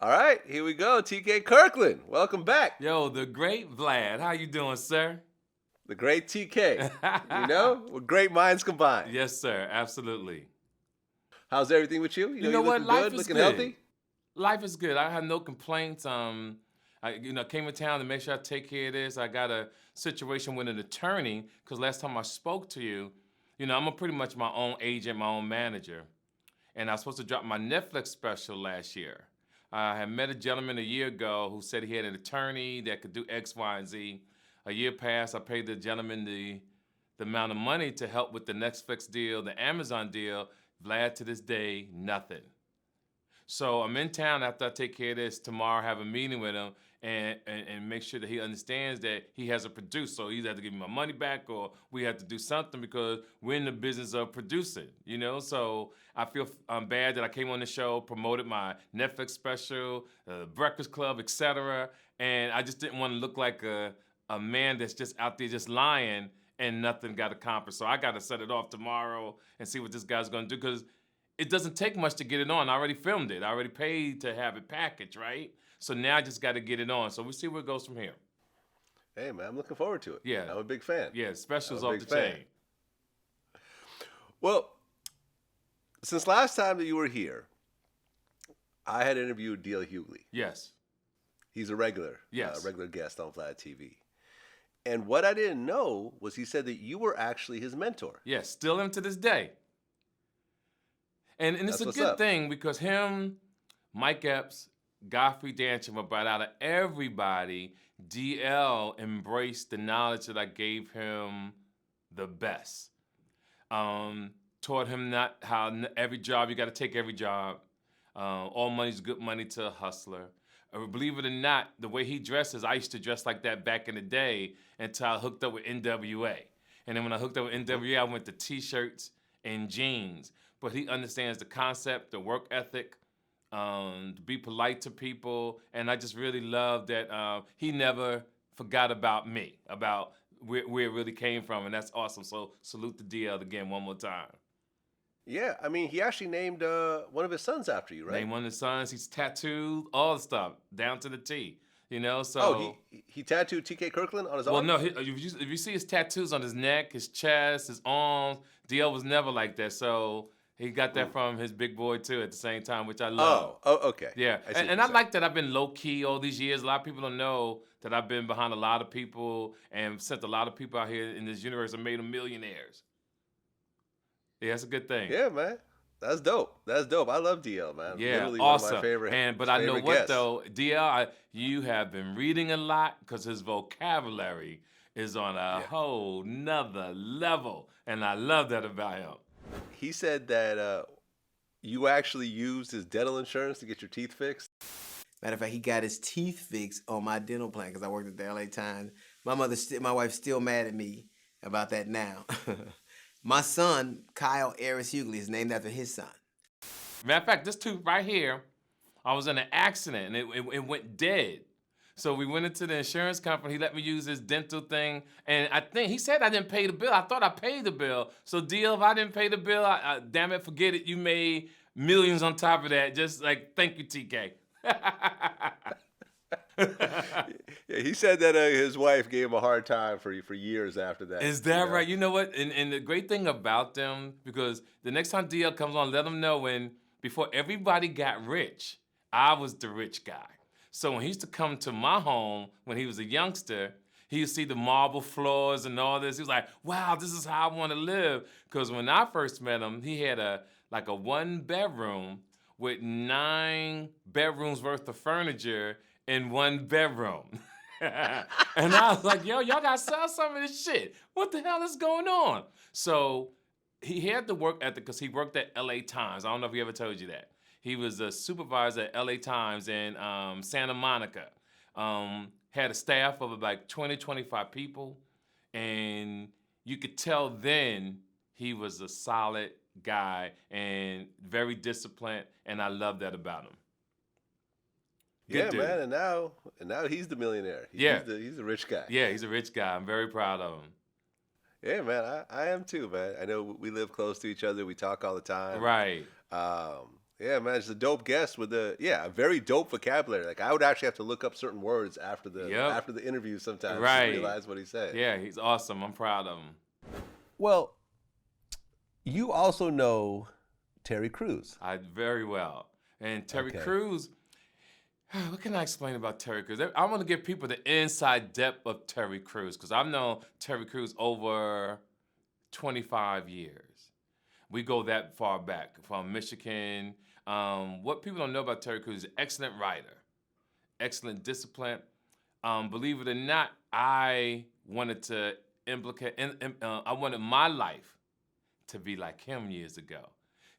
All right, here we go. TK Kirkland, welcome back. Yo, the great Vlad. How you doing, sir? The great TK. We're great minds combined. Yes, sir. Absolutely. How's everything with you? You know what? Looking Life good, is looking good. healthy? Life is good. I have no complaints. I came in town to make sure I take care of this. I got a situation with an attorney because last time I spoke to you, I'm pretty much my own agent, my own manager. And I was supposed to drop my Netflix special last year. I had met a gentleman a year ago who said he had an attorney that could do X, Y, and Z. A year passed. I paid the gentleman the amount of money to help with the Netflix deal, the Amazon deal. Vlad, to this day, nothing. So I'm in town after I take care of this tomorrow, have a meeting with him, and make sure that he understands that he has a producer. So he either have to give me my money back or we have to do something because we're in the business of producing, So I feel bad that I came on the show, promoted my Netflix special, Breakfast Club, etc. And I just didn't want to look like a man that's just out there just lying and nothing got accomplished. So I got to set it off tomorrow and see what this guy's going to do because it doesn't take much to get it on. I already filmed it. I already paid to have it packaged, right? So now I just got to get it on. So we'll see where it goes from here. Hey, man, I'm looking forward to it. Yeah. I'm a big fan. Yeah, specials off the chain. Well, since last time that you were here, I had interviewed D.L. Hughley. Yes. He's a regular, yes. Regular guest on VladTV. And what I didn't know was he said that you were actually his mentor. Yes, still am to this day. And it's a good thing because him, Mike Epps, Godfrey Dancham, about out of everybody, DL embraced the knowledge that I gave him the best. Taught him not how every job, you got to take every job. All money's good money to a hustler. Believe it or not, the way he dresses, I used to dress like that back in the day until I hooked up with NWA. And then when I hooked up with NWA, I went to T-shirts and jeans. But he understands the concept, the work ethic, to be polite to people. And I just really love that he never forgot about me, about where it really came from. And that's awesome. So salute to DL again one more time. Yeah, I mean, he actually named one of his sons after you, right? Named one of his sons. He's tattooed, all the stuff, down to the T. So. Oh, he tattooed TK Kirkland on his arm? Well, no, if you see his tattoos on his neck, his chest, his arms, DL was never like that. So he got that from his big boy, too, at the same time, which I love. Oh, okay. Yeah, and I like that I've been low-key all these years. A lot of people don't know that I've been behind a lot of people and sent a lot of people out here in this universe and made them millionaires. Yeah, that's a good thing. Yeah, man. That's dope. That's dope. I love DL, man. Yeah, literally awesome. One of my favorite. But I know what guests. Though, DL, you have been reading a lot because his vocabulary is on a whole nother level, and I love that about him. He said that you actually used his dental insurance to get your teeth fixed. Matter of fact, he got his teeth fixed on my dental plan because I worked at the LA Times. My wife's still mad at me about that now. My son, Kyle Aris Hughley, is named after his son. Matter of fact, this tooth right here, I was in an accident and it went dead. So we went into the insurance company. He let me use his dental thing. And I think he said I didn't pay the bill. I thought I paid the bill. So DL, if I didn't pay the bill, damn it, forget it. You made millions on top of that. Just like, thank you, TK. Yeah, he said that his wife gave him a hard time for years after that. Is that right? You know what? And the great thing about them, because the next time DL comes on, let them know before everybody got rich, I was the rich guy. So when he used to come to my home when he was a youngster, he would see the marble floors and all this. He was like, wow, this is how I want to live. Because when I first met him, he had a 1-bedroom with 9 bedrooms worth of furniture in 1 bedroom. And I was like, yo, y'all got to sell some of this shit. What the hell is going on? So he had the work ethic because he worked at LA Times. I don't know if he ever told you that. He was a supervisor at LA Times in Santa Monica. Had a staff of about 20, 25 people. And you could tell then he was a solid guy and very disciplined. And I love that about him. Good dude. Man, and now he's the millionaire. He's the rich guy. Yeah, he's a rich guy. I'm very proud of him. Yeah, man, I am too, man. I know we live close to each other. We talk all the time. Right. Yeah, man, it's a dope guest with a very dope vocabulary. Like I would actually have to look up certain words Yep. after the interview sometimes to Right. realize what he said. Yeah, he's awesome. I'm proud of him. Well, you also know Terry Crews. I very well. And Terry Okay. Crews, what can I explain about Terry Crews? I want to give people the inside depth of Terry Crews because I've known Terry Crews over 25 years. We go that far back from Michigan. What people don't know about Terry Crews is an excellent writer, excellent discipline. Believe it or not, I wanted to I wanted my life to be like him years ago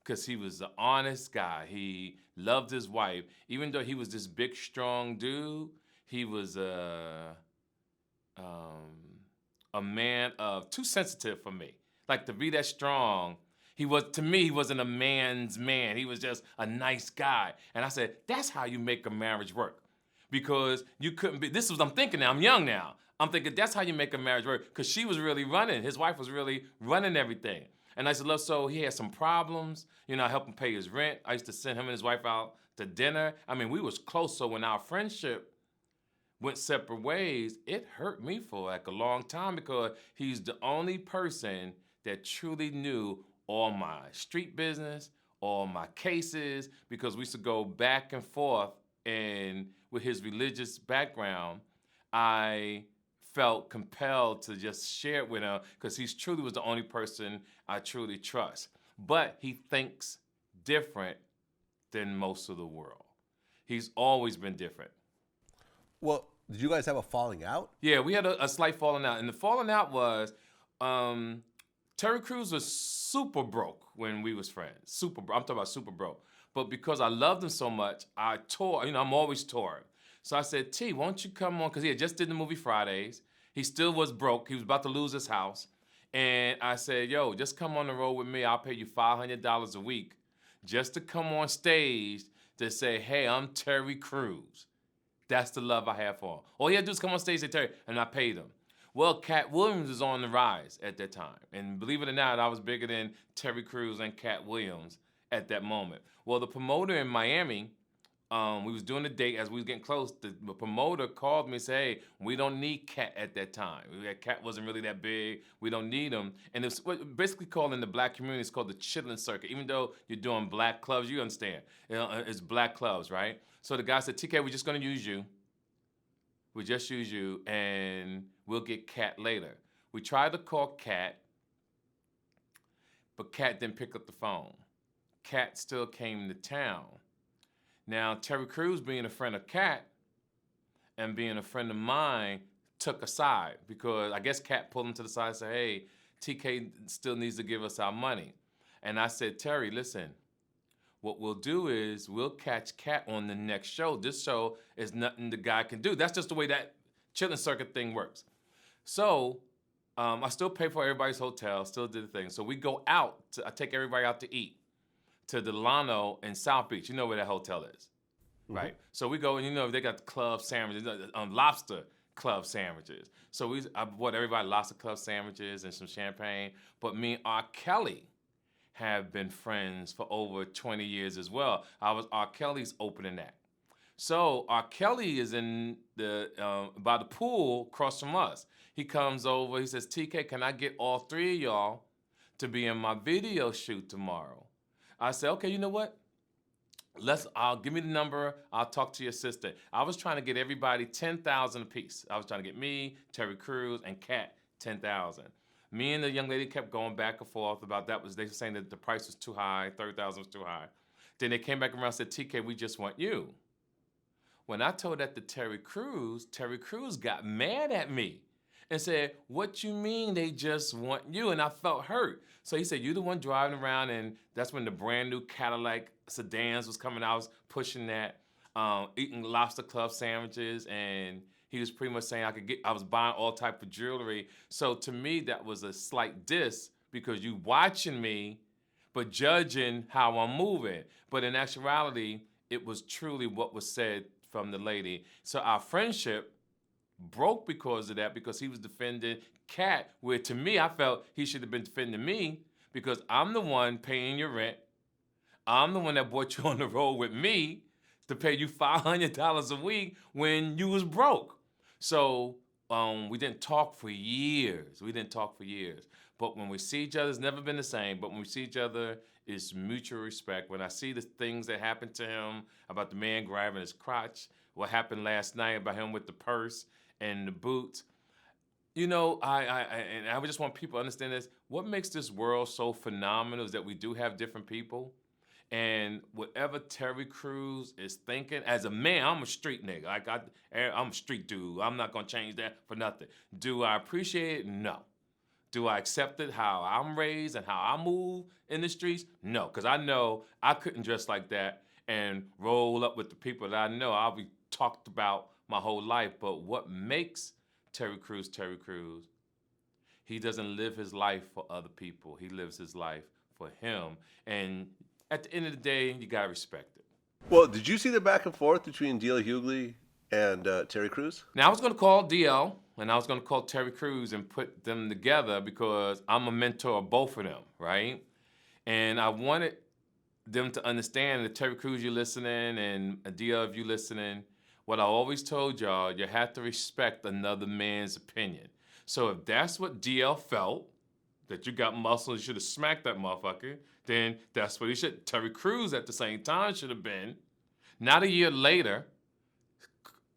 because he was an honest guy. He loved his wife. Even though he was this big, strong dude, he was a man of too sensitive for me. Like to be that strong, to me, he wasn't a man's man. He was just a nice guy. And I said, that's how you make a marriage work. Because you couldn't be, I'm thinking now, I'm young now. I'm thinking that's how you make a marriage work. Because she was really running. His wife was really running everything. And I said, look, so he had some problems. You know, I helped him pay his rent. I used to send him and his wife out to dinner. I mean, we was close. So when our friendship went separate ways, it hurt me for like a long time because he's the only person that truly knew all my street business, all my cases, because we used to go back and forth. And with his religious background, I felt compelled to just share it with him because he truly was the only person I truly trust. But he thinks different than most of the world. He's always been different. Well, did you guys have a falling out? Yeah, we had a slight falling out. And the falling out was Terry Crews was super broke when we was friends. I'm talking about super broke. But because I loved him so much, I tore, I'm always touring. So I said, T, won't you come on? Because he had just did the movie Fridays. He still was broke. He was about to lose his house. And I said, yo, just come on the road with me. I'll pay you $500 a week just to come on stage to say, hey, I'm Terry Crews. That's the love I have for him. All he had to do is come on stage and say, Terry, and I paid him. Well, Cat Williams was on the rise at that time. And believe it or not, I was bigger than Terry Crews and Cat Williams at that moment. Well, the promoter in Miami, we was doing a date as we was getting close. The promoter called me and said, hey, we don't need Cat at that time. Cat wasn't really that big. We don't need him. And it's basically called in the black community, it's called the chillin' circuit. Even though you're doing black clubs, you understand. It's black clubs, right? So the guy said, TK, we're just going to use you. We just use you, and we'll get Cat later. We tried to call Cat, but Cat didn't pick up the phone. Cat still came to town. Now, Terry Crews, being a friend of Cat and being a friend of mine, took a side because I guess Cat pulled him to the side and said, hey, TK still needs to give us our money. And I said, Terry, listen, what we'll do is we'll catch Cat on the next show. This show is nothing the guy can do. That's just the way that chillin' circuit thing works. So I still pay for everybody's hotel, still did the thing. So we go out, I take everybody out to eat to Delano in South Beach. You know where that hotel is, right? So we go and they got the club sandwiches, lobster club sandwiches. So I bought everybody lobster club sandwiches and some champagne. But me and R. Kelly have been friends for over 20 years as well. I was R. Kelly's opening act. So R. Kelly is in by the pool across from us. He comes over, he says, TK, can I get all three of y'all to be in my video shoot tomorrow? I said, okay, you know what? Give me the number. I'll talk to your sister. I was trying to get everybody $10,000 a piece. I was trying to get me, Terry Crews, and Cat $10,000. Me and the young lady kept going back and forth about that. They were saying that the price was too high, $30,000 was too high. Then they came back around and said, TK, we just want you. When I told that to Terry Crews got mad at me and said, what you mean they just want you? And I felt hurt. So he said, you the one driving around, and that's when the brand new Cadillac sedans was coming out. I was pushing that, eating lobster club sandwiches, and he was pretty much saying I was buying all type of jewelry. So to me, that was a slight diss because you watching me, but judging how I'm moving. But in actuality, it was truly what was said from the lady. So our friendship broke because of that, because he was defending Cat, where to me, I felt he should have been defending me because I'm the one paying your rent. I'm the one that brought you on the road with me to pay you $500 a week when you was broke. So we didn't talk for years. But when we see each other, it's never been the same. But when we see each other, it's mutual respect. When I see the things that happened to him, about the man grabbing his crotch, what happened last night about him with the purse and the boots, you know, I just want people to understand this. What makes this world so phenomenal is that we do have different people. And whatever Terry Crews is thinking, as a man, I'm a street nigga. I'm a street dude. I'm not gonna change that for nothing. Do I appreciate it? No. Do I accept it how I'm raised and how I move in the streets? No, because I know I couldn't dress like that and roll up with the people that I know. I'll be talked about my whole life. But what makes Terry Crews, he doesn't live his life for other people. He lives his life for him. And at the end of the day, you gotta respect it. Well, did you see the back and forth between D.L. Hughley and Terry Crews? Now, I was gonna call DL and I was gonna call Terry Crews and put them together because I'm a mentor of both of them, right? And I wanted them to understand that Terry Crews, you're listening, and DL, if you listening, what I always told y'all, you have to respect another man's opinion. So if that's what DL felt, that you got muscle, you should have smacked that motherfucker, then that's what he should. Terry Crews at the same time should have been, not a year later,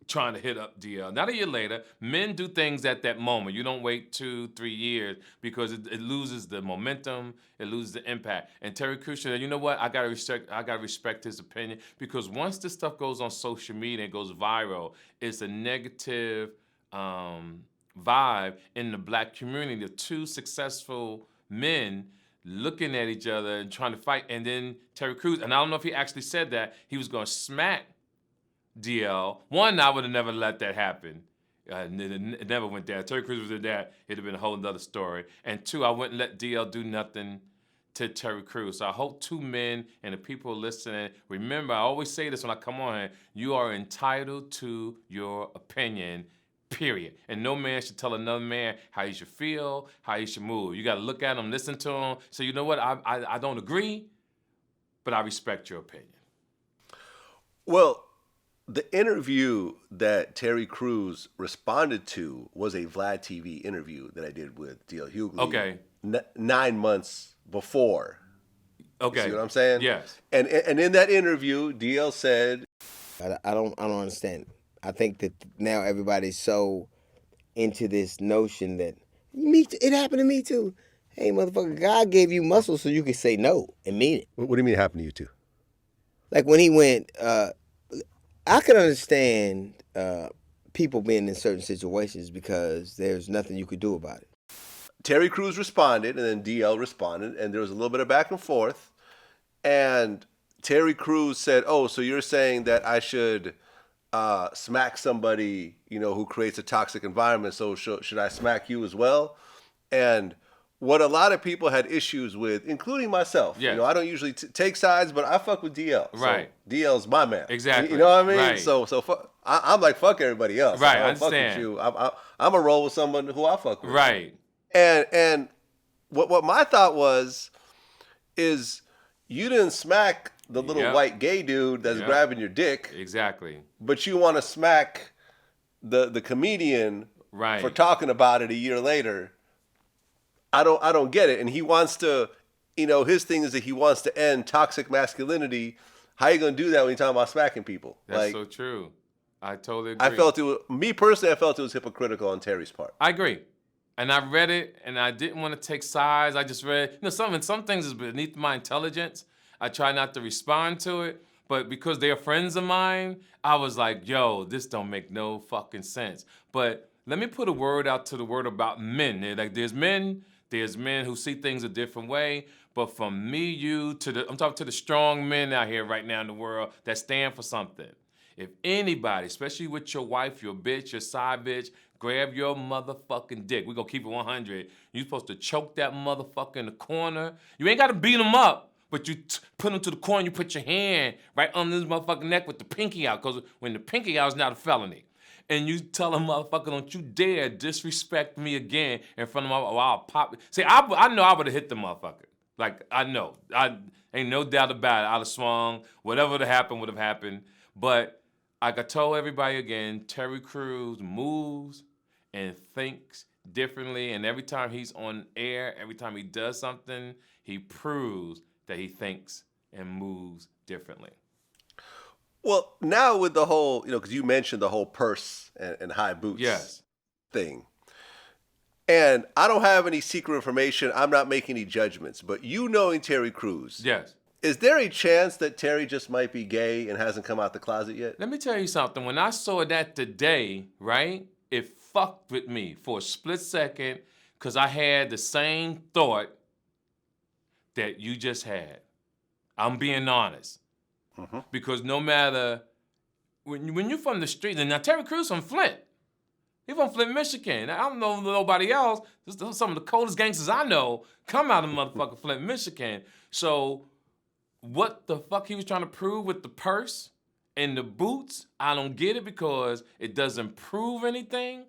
trying to hit up DL. Not a year later, men do things at that moment. You don't wait 2-3 years because it loses the momentum, it loses the impact. And Terry Crews said, you know what? I gotta respect his opinion, because once this stuff goes on social media and goes viral, it's a negative vibe in the black community of two successful men looking at each other and trying to fight. And then Terry Crews, and I don't know if he actually said that, he was gonna smack DL. One, I would have never let that happen. It never went there. Terry Crews was that, it'd have been a whole other story. And two, I wouldn't let DL do nothing to Terry Crews. So I hope two men and the people listening, remember, I always say this when I come on here, you are entitled to your opinion, period. And no man should tell another man how he should feel, how he should move. You gotta look at him, listen to him. So you know what, I don't agree, but I respect your opinion. Well, the interview that Terry Crews responded to was a VladTV interview that I did with D.L. Hughley. Okay. 9 months before. Okay. You see what I'm saying? Yes. And in that interview, DL said, I don't understand. I think that now everybody's so into this notion that it happened to me too. Hey, motherfucker, God gave you muscles so you could say no and mean it. What do you mean it happened to you too? Like when he went, I can understand people being in certain situations because there's nothing you could do about it. Terry Crews responded, and then DL responded, and there was a little bit of back and forth. And Terry Crews said, "Oh, so you're saying that I should smack somebody, who creates a toxic environment? So should I smack you as well?" And what a lot of people had issues with, including myself. Yeah. I don't usually take sides, but I fuck with DL. Right. So DL's my man. Exactly. You know what I mean? Right. So I'm like, fuck everybody else. Right, I don't fuck with understand. you. I'm a roll with someone who I fuck with. Right. And what my thought is you didn't smack the little white gay dude that's grabbing your dick. Exactly. But you want to smack the comedian right. for talking about it a year later. I don't get it. And he wants to, his thing is that he wants to end toxic masculinity. How you gonna do that when you're talking about smacking people? That's so true. I totally agree. Me personally, I felt it was hypocritical on Terry's part. I agree. And I read it, and I didn't want to take sides. I just read, some things is beneath my intelligence. I try not to respond to it, but because they're friends of mine, I was like, yo, this don't make no fucking sense. But let me put a word out to the word about men. There's men who see things a different way, but from me, I'm talking to the strong men out here right now in the world that stand for something. If anybody, especially with your wife, your bitch, your side bitch, grab your motherfucking dick. We're gonna keep it 100. You're supposed to choke that motherfucker in the corner. You ain't gotta beat him up, but you put him to the corner, you put your hand right under his motherfucking neck with the pinky out, because when the pinky out is not a felony. And you tell him, motherfucker, don't you dare disrespect me again in front of my, I'll pop. See, I know I would have hit the motherfucker. Like, I know. I ain't no doubt about it. I'd have swung. Whatever would have happened. But like I told everybody again, Terry Crews moves and thinks differently. And every time he's on air, every time he does something, he proves that he thinks and moves differently. Well, now with the whole, because you mentioned the whole purse and high boots thing. And I don't have any secret information. I'm not making any judgments. But you knowing Terry Crews. Yes. Is there a chance that Terry just might be gay and hasn't come out the closet yet? Let me tell you something. When I saw that today, right, it fucked with me for a split second because I had the same thought that you just had. I'm being honest. Mm-hmm. Because no matter, when you're from the street, and now Terry Crews from Flint. He's from Flint, Michigan. I don't know nobody else. Some of the coldest gangsters I know come out of motherfucking Flint, Michigan. So what the fuck he was trying to prove with the purse and the boots, I don't get it because it doesn't prove anything.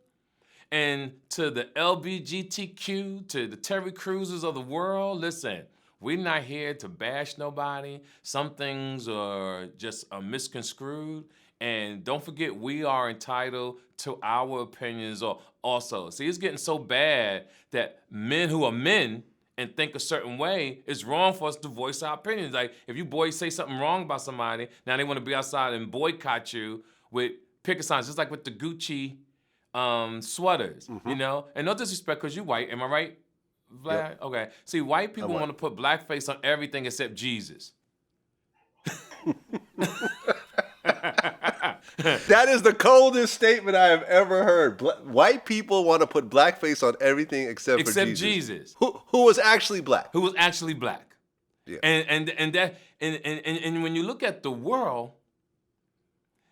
And to the LBGTQ, to the Terry Crewses of the world, listen, we're not here to bash nobody. Some things are just misconstrued. And don't forget, we are entitled to our opinions also. See, it's getting so bad that men who are men and think a certain way, it's wrong for us to voice our opinions. Like, if you boys say something wrong about somebody, now they want to be outside and boycott you with picket signs, just like with the Gucci sweaters, And no disrespect, because you white, am I right, Vlad? Yep. Okay. See, white people want to put blackface on everything except Jesus. That is the coldest statement I have ever heard. White people want to put blackface on everything except for Jesus. Who was actually black. Who was actually black. Yeah. And when you look at the world,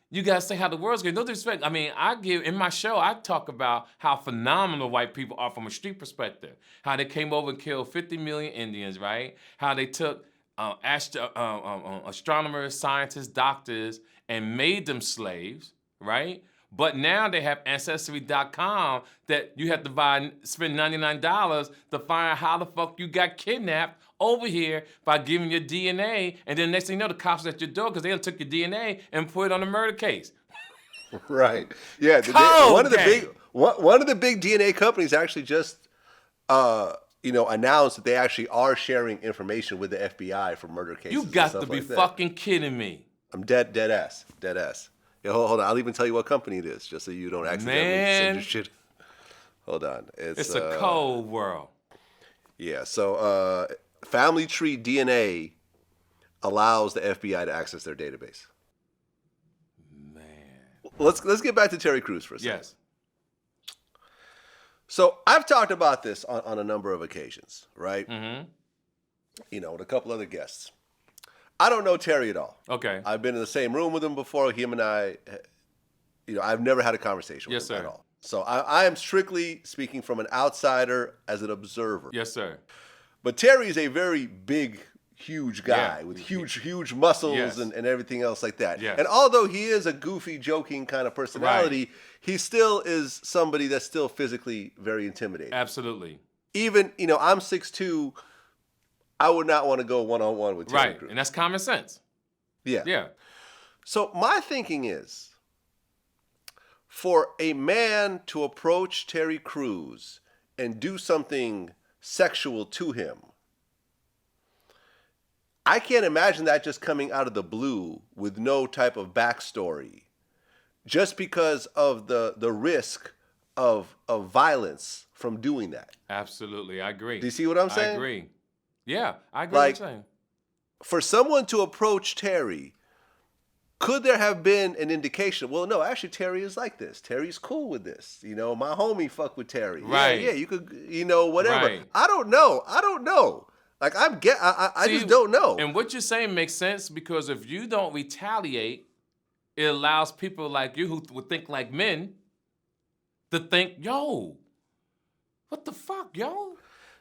you gotta say how the world's going. No disrespect. I mean, in my show, I talk about how phenomenal white people are from a street perspective. How they came over and killed 50 million Indians, right? How they took astronomers, scientists, doctors, and made them slaves, right? But now they have Ancestry.com that you have to spend $99 to find out how the fuck you got kidnapped over here by giving your DNA, and then next thing you know, the cops are at your door because they done took your DNA and put it on a murder case. Right. Yeah. One of the big DNA companies actually just announced that they actually are sharing information with the FBI for murder cases. You got to be fucking kidding me. I'm dead ass. Yeah, hold on. I'll even tell you what company it is, just so you don't accidentally send your shit. Hold on. It's a cold world. Yeah. So, Family Tree DNA allows the FBI to access their database. Man. Let's get back to Terry Crews for a second. Yes. So I've talked about this on a number of occasions, right? Mm-hmm. With a couple other guests. I don't know Terry at all. Okay. I've been in the same room with him before. Him and I, I've never had a conversation with him at all. So I am strictly speaking from an outsider as an observer. Yes, sir. But Terry is a very big, huge guy with huge muscles and everything else like that. Yes. And although he is a goofy, joking kind of personality, he still is somebody that's still physically very intimidating. Absolutely. Even, I'm 6'2", I would not want to go one-on-one with Terry Crews. Right, and that's common sense. Yeah. Yeah. So my thinking is, for a man to approach Terry Crews and do something sexual to him, I can't imagine that just coming out of the blue with no type of backstory, just because of the risk of violence from doing that. Absolutely, I agree. Do you see what I'm saying? I agree. Yeah, I agree with what you're saying. For someone to approach Terry, could there have been an indication? Well, no, actually, Terry is like this. Terry's cool with this. My homie fuck with Terry. Right. Yeah, you could, whatever. Right. I don't know. Like, I just don't know. And what you're saying makes sense because if you don't retaliate, it allows people like you who would think like men to think, yo, what the fuck, yo?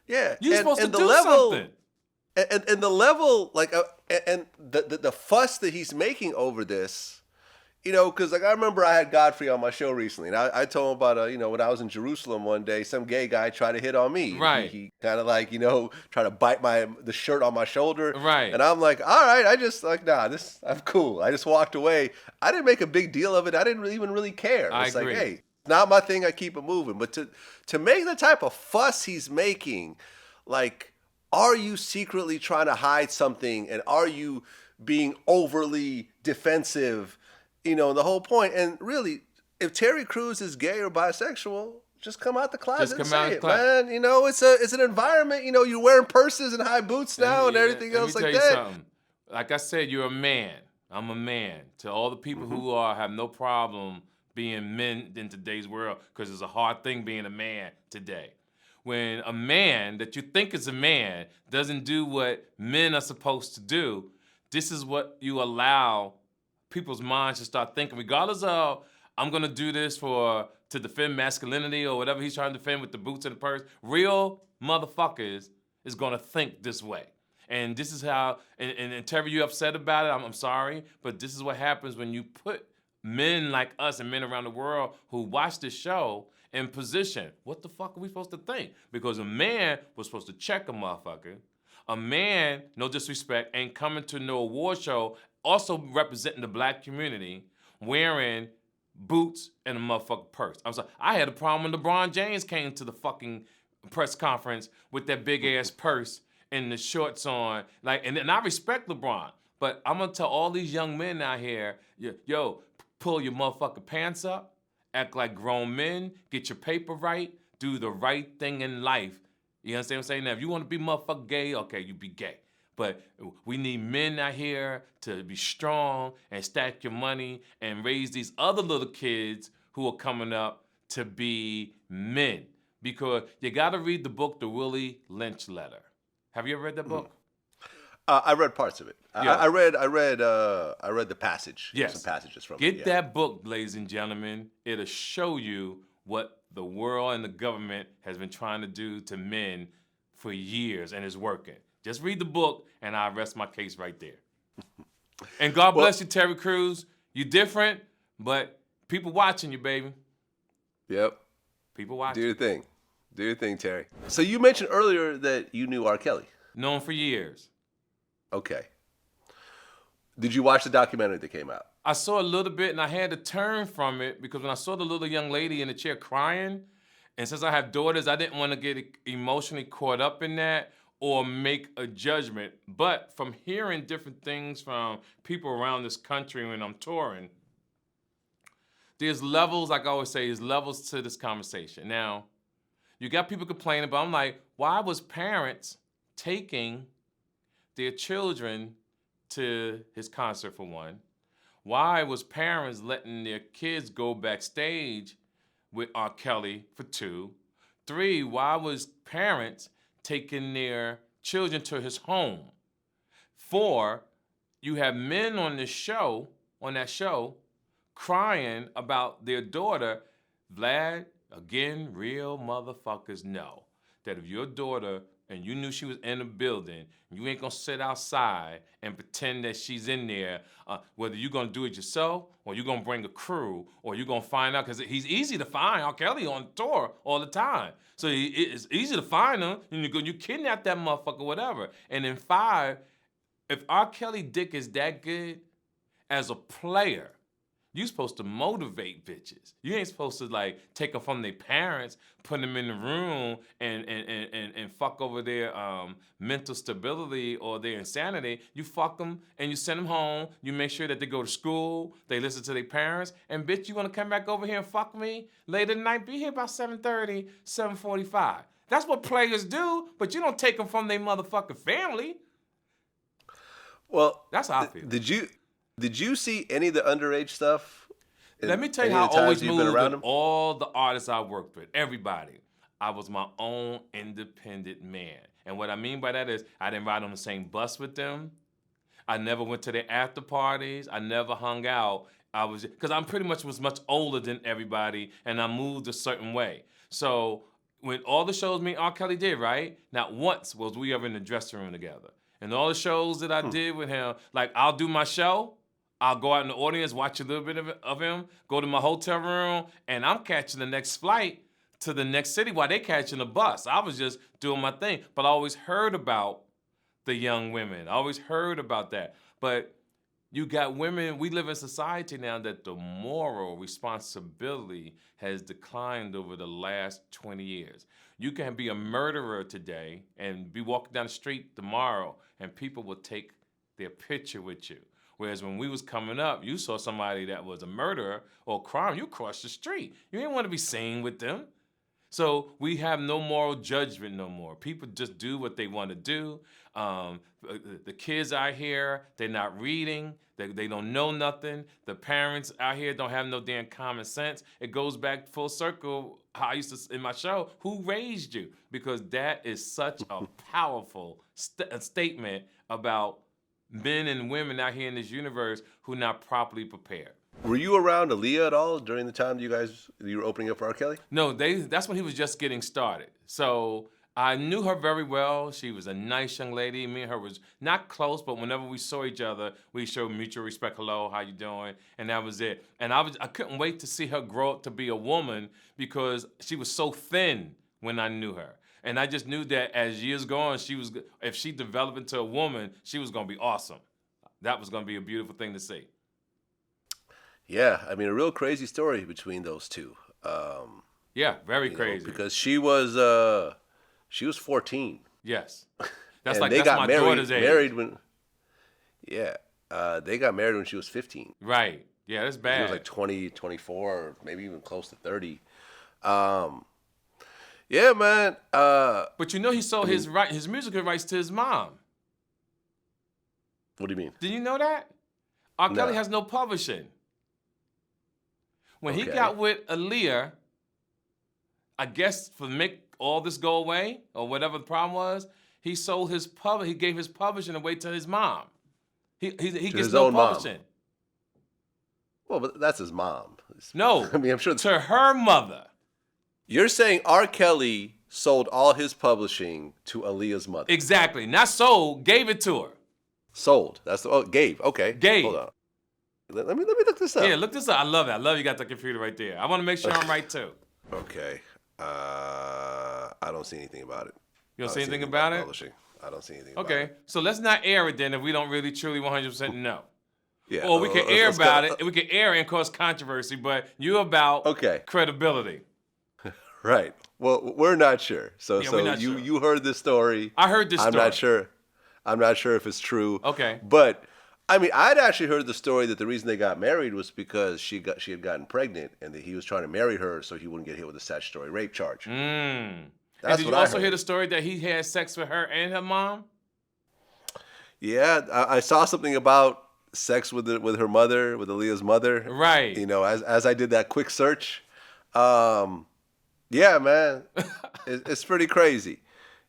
Yeah. You're supposed to do something. And the level, like, and the fuss that he's making over this, because like I remember I had Godfrey on my show recently, and I told him about when I was in Jerusalem one day, some gay guy tried to hit on me. And Right. He kind of like tried to bite the shirt on my shoulder. Right. And I'm like, all right, I just like I'm cool. I just walked away. I didn't make a big deal of it. I didn't even really care. I It's agree. like, hey, not my thing. I keep it moving. But to make the type of fuss he's making, like, are you secretly trying to hide something, and are you being overly defensive? The whole point. And really, if Terry Crews is gay or bisexual, just come out the closet and say it, man. It's an environment. You're wearing purses and high boots now and everything else like that. Let me tell you something. Like I said, you're a man. I'm a man. To all the people who have no problem being men in today's world, because it's a hard thing being a man today. When a man that you think is a man doesn't do what men are supposed to do, this is what you allow people's minds to start thinking, regardless of, I'm gonna do this to defend masculinity or whatever he's trying to defend with the boots and the purse. Real motherfuckers is gonna think this way. And this is how, and Terry, you upset about it, I'm sorry, but this is what happens when you put men like us and men around the world who watch this show in position. What the fuck are we supposed to think? Because a man was supposed to check a motherfucker. A man, no disrespect, ain't coming to no award show also representing the black community, wearing boots and a motherfucking purse. I'm sorry. I had a problem when LeBron James came to the fucking press conference with that big ass purse and the shorts on. And I respect LeBron, but I'm gonna tell all these young men out here, yo, pull your motherfucking pants up, act like grown men, get your paper right, do the right thing in life. You understand what I'm saying? Now, if you want to be motherfucking gay, okay, you be gay. But we need men out here to be strong and stack your money and raise these other little kids who are coming up to be men. Because you got to read the book, The Willie Lynch Letter. Have you ever read that book? I read parts of it. Yeah. I read the passage. Yes. Some passages from it. Get Yeah. that book, ladies and gentlemen. It'll show you what the world and the government has been trying to do to men for years, and it's working. Just read the book, and I rest my case right there. And God bless you, Terry Crews. You different, but people watching you, baby. Yep. People watching. Do your thing. Do your thing, Terry. So you mentioned earlier that you knew R. Kelly. Known for years. Okay. Did you watch the documentary that came out? I saw a little bit, and I had to turn from it because when I saw the little young lady in the chair crying, and since I have daughters, I didn't want to get emotionally caught up in that or make a judgment. But from hearing different things from people around this country when I'm touring, there's levels, like I always say, there's levels to this conversation. Now, you got people complaining, but I'm like, why was parents taking their children to his concert, for one? Why was parents letting their kids go backstage with R. Kelly, for two? Three, why was parents taking their children to his home? Four, you have men on that show, crying about their daughter. Vlad, again, real motherfuckers know that if your daughter and you knew she was in the building, you ain't gonna sit outside and pretend that she's in there, whether you're gonna do it yourself or you're gonna bring a crew or you're gonna find out, because he's easy to find. R. Kelly on tour all the time. So it's easy to find him, and you kidnap that motherfucker, whatever. And then five, if R. Kelly dick is that good as a player, you're supposed to motivate bitches. You ain't supposed to take them from their parents, put them in the room, and fuck over their mental stability or their insanity. You fuck them and you send them home. You make sure that they go to school, they listen to their parents. And bitch, you want to come back over here and fuck me later tonight? Be here about 7:30, 7:45. That's what players do, but you don't take them from their motherfucking family. Well, that's how I feel. Did you see any of the underage stuff? Let me tell you how I always moved with all the artists I worked with, everybody. I was my own independent man. And what I mean by that is I didn't ride on the same bus with them. I never went to their after parties. I never hung out. Because I pretty much was much older than everybody, and I moved a certain way. So when all the shows me and R. Kelly did, right? Not once was we ever in the dressing room together. And all the shows that I did with him, I'll do my show, I'll go out in the audience, watch a little bit of him, go to my hotel room, and I'm catching the next flight to the next city while they catching the bus. I was just doing my thing, but I always heard about the young women. I always heard about that. But you got women, we live in a society now that the moral responsibility has declined over the last 20 years. You can be a murderer today and be walking down the street tomorrow and people will take their picture with you. Whereas when we was coming up, you saw somebody that was a murderer or a crime, you crossed the street. You didn't want to be seen with them. So we have no moral judgment no more. People just do what they want to do. The kids out here, they're not reading. They don't know nothing. The parents out here don't have no damn common sense. It goes back full circle how I used to, in my show, who raised you? Because that is such a powerful statement about men and women out here in this universe who are not properly prepared. Were you around Aaliyah at all during the time you were opening up for R. Kelly? No, that's when he was just getting started. So I knew her very well. She was a nice young lady. Me and her was not close, but whenever we saw each other, we showed mutual respect. Hello, how you doing? And that was it. And I couldn't wait to see her grow up to be a woman because she was so thin when I knew her. And I just knew that as years go on, if she developed into a woman, she was going to be awesome. That was going to be a beautiful thing to see. Yeah, I mean, a real crazy story between those two. Yeah, very crazy. Because she was 14. Yes, that's and that's my daughter's age. They got married when she was 15. Right. Yeah, that's bad. She was like 20, 24, or maybe even close to 30. Yeah, man. But he sold his musical rights to his mom. What do you mean? Did you know that? R. Kelly No. has no publishing. When he got with Aaliyah, I guess to make all this go away or whatever the problem was, he sold he gave his publishing away to his mom. He gets no publishing. Well, but that's his mom. No, I mean, I'm sure to her mother. You're saying R. Kelly sold all his publishing to Aaliyah's mother. Exactly. Not sold, gave it to her. Sold. Gave. Okay. Gave. Hold on. Let me look this up. Yeah, look this up. I love it. I love you got the computer right there. I want to make sure I'm right too. Okay. I don't see anything about it. You don't see anything about it? Publishing. I don't see anything about it. Okay. So let's not air it then if we don't really truly 100% know. Yeah. Or we can air about it. We can air and cause controversy, but you about credibility. Right. Well, we're not sure. So we're not sure. You heard this story. I heard this story. I'm not sure if it's true. Okay. But I mean, I'd actually heard the story that the reason they got married was because she had gotten pregnant and that he was trying to marry her so he wouldn't get hit with a statutory rape charge. That's and did you also hear the story that he had sex with her and her mom? Yeah, I saw something about sex with her mother, with Aaliyah's mother. Right. You know, as I did that quick search. Yeah, man, it's pretty crazy.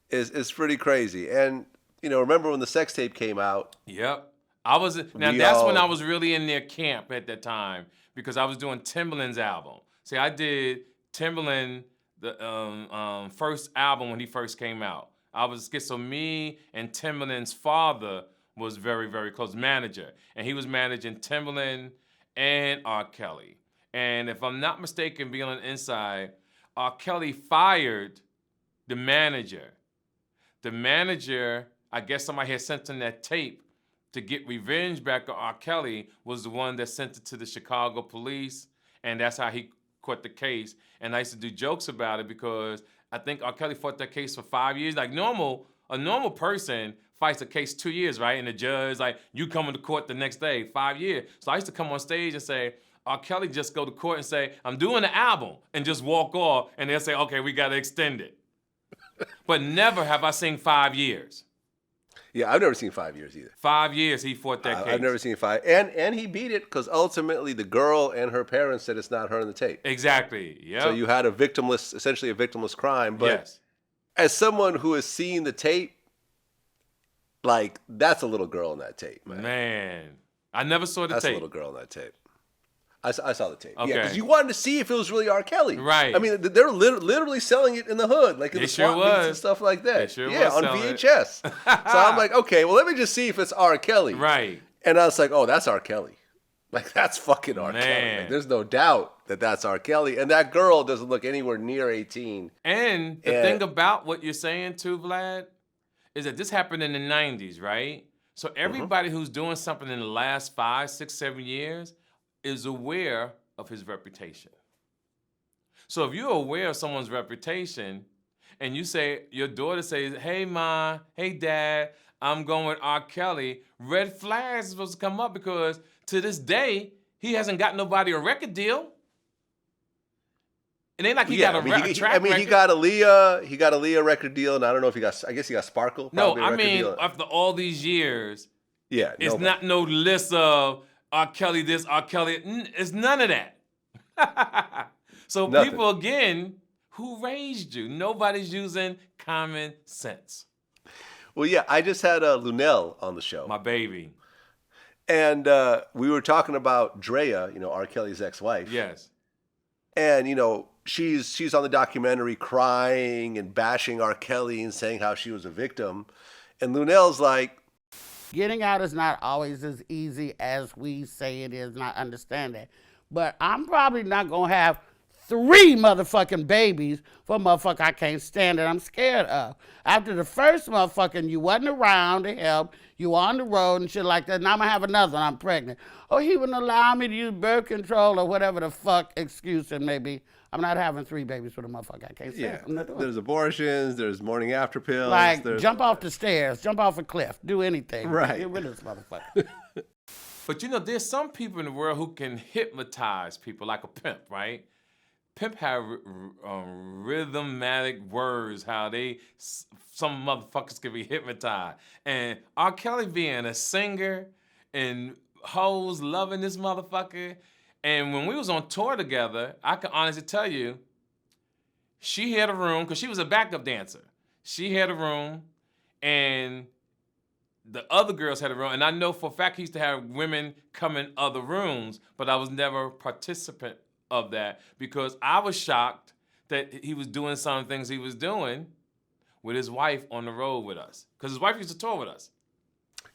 It's pretty crazy. And remember when the sex tape came out? Yep. That's when I was really in their camp at that time because I was doing Timbaland's album. See, I did Timbaland, the first album when he first came out. So me and Timbaland's father was very, very close, manager. And he was managing Timbaland and R. Kelly. And if I'm not mistaken, being on the inside, R. Kelly fired the manager. The manager, I guess somebody had sent him that tape to get revenge back on R. Kelly, was the one that sent it to the Chicago police, and that's how he caught the case. And I used to do jokes about it because I think R. Kelly fought that case for 5 years. Like a normal person fights a case 2 years, right? And the judge, like, you come to court the next day, 5 years. So I used to come on stage and say, R. Kelly just go to court and say, I'm doing the album, and just walk off, and they'll say, okay, we got to extend it. But never have I seen 5 years. Yeah, I've never seen 5 years either. 5 years he fought that case. I've never seen 5. And he beat it because ultimately the girl and her parents said it's not her in the tape. Exactly, yeah. So you had essentially a victimless crime. But yes. As someone who has seen the tape, like, that's a little girl in that tape, man. Man, I never saw the tape. That's a little girl in that tape. I saw the tape. Okay. Yeah, because you wanted to see if it was really R. Kelly. Right. I mean, they're literally selling it in the hood, like in the swap meets and stuff like that. Sure yeah, on VHS. So I'm like, okay, well, let me just see if it's R. Kelly. Right. And I was like, oh, that's R. Kelly. Like, that's fucking R. Kelly. Man. Like, there's no doubt that that's R. Kelly. And that girl doesn't look anywhere near 18. And the thing about what you're saying too, Vlad, is that this happened in the 90s, right? So everybody who's doing something in the last 5, 6, 7 years is aware of his reputation. So if you're aware of someone's reputation and you say, your daughter says, hey, Ma, hey, Dad, I'm going with R. Kelly, red flags are supposed to come up because to this day, he hasn't got nobody a record deal. It ain't like he got a track record. He got a Leah record deal, and I don't know if he got, I guess he got Sparkle. No, I mean, after all these years, yeah, it's not no list of R. Kelly this, R. Kelly, it's none of that. So Nothing. people, again, who raised you? Nobody's using common sense. Well, yeah, I just had Lunel on the show. My baby. And we were talking about Drea, R. Kelly's ex-wife. Yes. And, she's on the documentary crying and bashing R. Kelly and saying how she was a victim. And Lunel's like, getting out is not always as easy as we say it is, and I understand that. But I'm probably not going to have 3 motherfucking babies for a motherfucker I can't stand that I'm scared of. After the first motherfucking, you wasn't around to help, you were on the road and shit like that, and I'm going to have another one, I'm pregnant. Oh, he wouldn't allow me to use birth control or whatever the fuck excuse it may be. I'm not having 3 babies with a motherfucker I can't stand. yeah, I'm not doing it. there's abortions, there's morning after pills. Like, there's... jump off the stairs, jump off a cliff, do anything. Right. Get rid of this motherfucker. But there's some people in the world who can hypnotize people like a pimp, right? Pimp have rhythmatic words, how some motherfuckers can be hypnotized. And R. Kelly being a singer and hoes loving this motherfucker. And when we was on tour together, I can honestly tell you, she had a room, because she was a backup dancer. She had a room, and the other girls had a room. And I know for a fact he used to have women come in other rooms, but I was never a participant of that because I was shocked that he was doing some things he was doing with his wife on the road with us. Because his wife used to tour with us.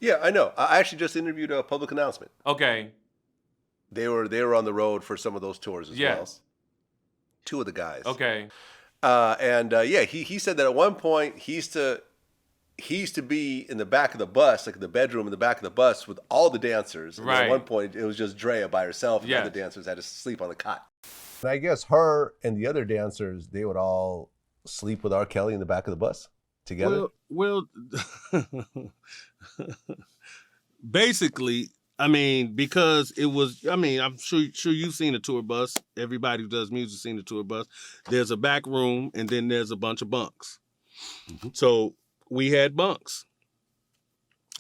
Yeah, I know. I actually just interviewed a public announcement. Okay. They were on the road for some of those tours as well. Yes. 2 of the guys. Okay. He said that at one point he used to be in the back of the bus, like the bedroom in the back of the bus with all the dancers. And Right. At one point it was just Drea by herself, and Yes. the other dancers had to sleep on the cot. And I guess her and the other dancers, they would all sleep with R. Kelly in the back of the bus together. Well, basically, I mean, because it was, I mean, I'm sure you've seen a tour bus. Everybody who does music seen the tour bus. There's a back room, and then there's a bunch of bunks. Mm-hmm. So we had bunks.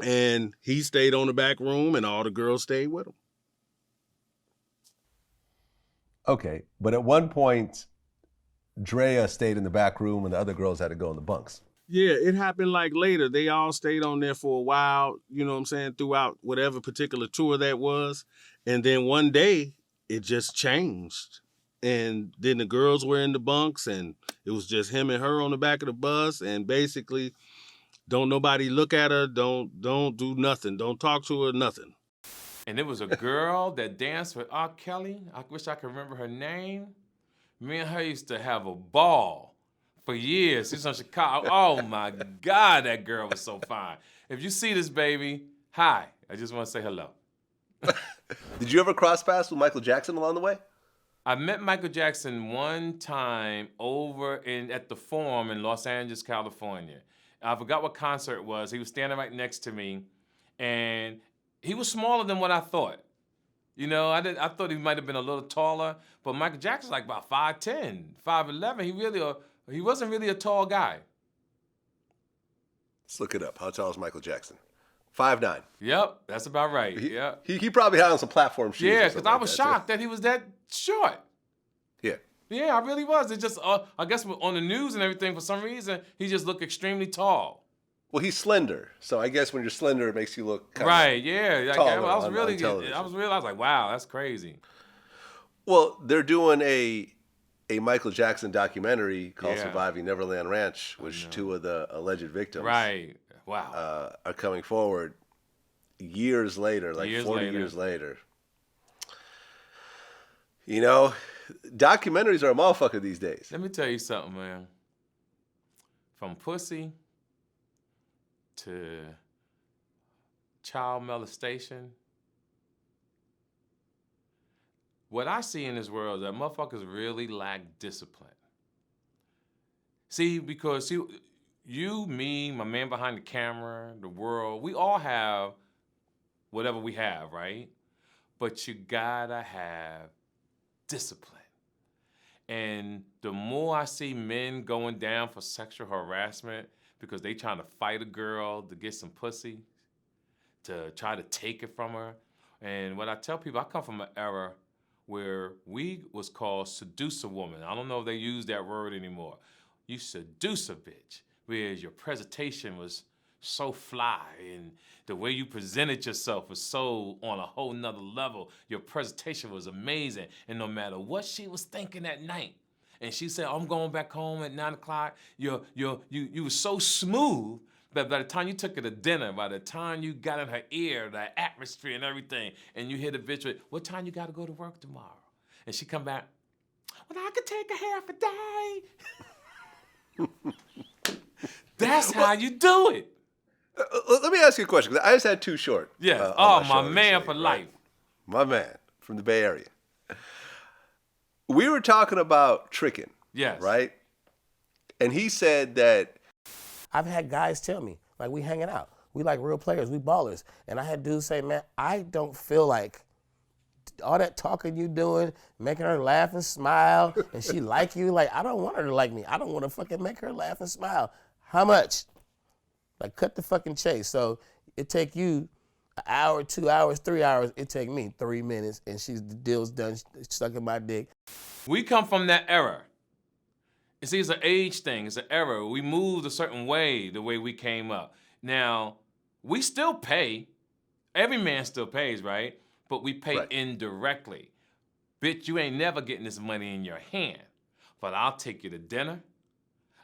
And he stayed on the back room, and all the girls stayed with him. Okay, but at one point, Drea stayed in the back room and the other girls had to go in the bunks. Yeah, it happened like later. They all stayed on there for a while, you know what I'm saying, throughout whatever particular tour that was. And then one day, it just changed. And then the girls were in the bunks, and it was just him and her on the back of the bus. And basically, don't nobody look at her, don't do nothing, don't talk to her, nothing. And there was a girl that danced with R. Kelly. I wish I could remember her name. Me and her used to have a ball for years. She's from Chicago. Oh my God, that girl was so fine. If you see this baby, hi. I just want to say hello. Did you ever cross paths with Michael Jackson along the way? I met Michael Jackson one time over at the Forum in Los Angeles, California. I forgot what concert it was. He was standing right next to me, and he was smaller than what I thought. I thought he might have been a little taller, but Michael Jackson's like about 5'10", 5'11". He wasn't really a tall guy. Let's look it up. How tall is Michael Jackson? 5'9". Yep, that's about right. Yeah. He probably had on some platform shoes. Yeah, because I was shocked that he was that short. Yeah. Yeah, I really was. It just, I guess on the news and everything, for some reason, he just looked extremely tall. Well, he's slender, so I guess when you're slender, it makes you look kind right. Yeah, like, taller I was on really, television. I was like, wow, that's crazy. Well, they're doing a Michael Jackson documentary called Yeah. Surviving Neverland Ranch, which 2 of the alleged victims Right. Wow. are coming forward years later, like Years 40 later. years later. You know, documentaries are a motherfucker these days. Let me tell you something, man. From pussy to child molestation, what I see in this world is that motherfuckers really lack discipline. See, because you, me, my man behind the camera, the world, we all have whatever we have, right? But you gotta have discipline. And the more I see men going down for sexual harassment because they trying to fight a girl to get some pussy, to try to take it from her. And what I tell people, I come from an era where we was called seduce a woman. I don't know if they use that word anymore. You seduce a bitch, whereas your presentation was so fly and the way you presented yourself was so on a whole nother level. Your presentation was amazing. And no matter what she was thinking at night, and she said, I'm going back home at 9 o'clock, you were so smooth that by the time you took her to dinner, by the time you got in her ear, the atmosphere and everything, and you hit a bitch with, what time you got to go to work tomorrow? And she come back, well, I could take a half a day. That's how you do it. Let me ask you a question, because I just had Too Short. Yeah. On My show man today, for right? life. My man from the Bay Area. We were talking about tricking. Yes. Right? And he said that I've had guys tell me, like, we hanging out. We like real players. We ballers. And I had dudes say, man, I don't feel like all that talking you doing, making her laugh and smile, and she like you. Like, I don't want her to like me. I don't want to fucking make her laugh and smile. How much? Like, cut the fucking chase. So it take you an hour, 2 hours, 3 hours. It take me 3 minutes, and the deal's done, sucking my dick. We come from that era. You see, it's an age thing. It's an era. We moved a certain way, the way we came up. Now, we still pay. Every man still pays, right? But we pay indirectly. Bitch, you ain't never getting this money in your hand. But I'll take you to dinner.